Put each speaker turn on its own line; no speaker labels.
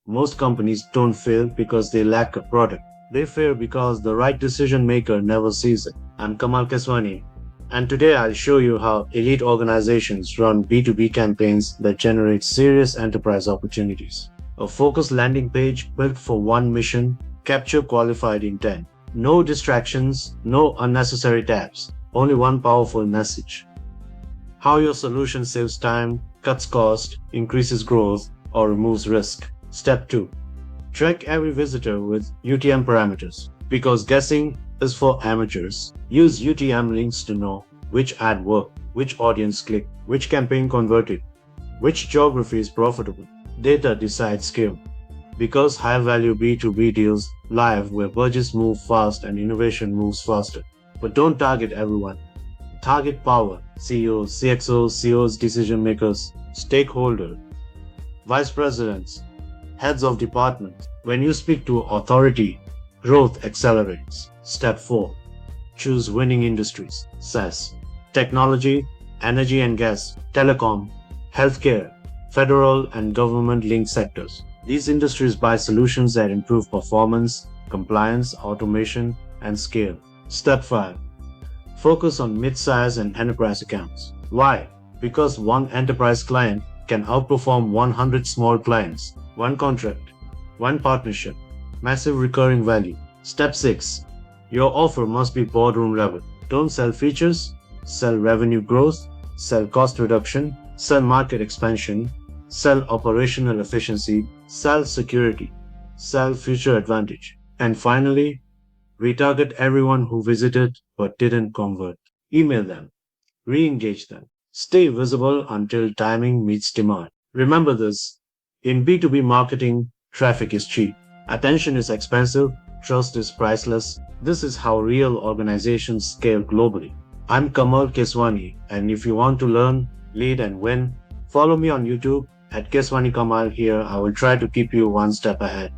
Most companies don't fail because they lack a product. They fail because the right decision maker never sees it. I'm Kamal Keswani, and today I'll show you how elite organizations run B2B campaigns that generate serious enterprise opportunities. A focused landing page built for one mission: capture qualified intent. No distractions, no unnecessary tabs, only one powerful message. How your solution saves time, cuts cost, increases growth, or removes risk. Step 2. Track every visitor with UTM parameters. Because guessing is for amateurs. Use UTM links to know which ad worked, which audience clicked, which campaign converted, which geography is profitable. Data decides scale. Because high-value B2B deals live where budgets move fast and innovation moves faster. But don't target everyone. Target power: CEOs, CXOs, COOs, decision makers, stakeholders, vice presidents, heads of departments. When you speak to authority, growth accelerates. Step 4. Choose winning industries. SaaS, technology, energy and gas, telecom, healthcare, federal and government-linked sectors. These industries buy solutions that improve performance, compliance, automation, and scale. Step 5. Focus on mid-size and enterprise accounts. Why? Because one enterprise client can outperform 100 small clients. One contract, one partnership, massive recurring value. Step 6. Your offer must be boardroom level. Don't sell features, sell revenue growth, sell cost reduction, sell market expansion, sell operational efficiency, sell security, sell future advantage. And finally, retarget everyone who visited but didn't convert. Email them, re-engage them. Stay visible until timing meets demand. Remember this: in B2B marketing, traffic is cheap, attention is expensive, trust is priceless. This is how real organizations scale globally. I'm Kamal Keswani, and if you want to learn, lead, and win, follow me on YouTube at Keswani Kamal. Here I will try to keep you one step ahead.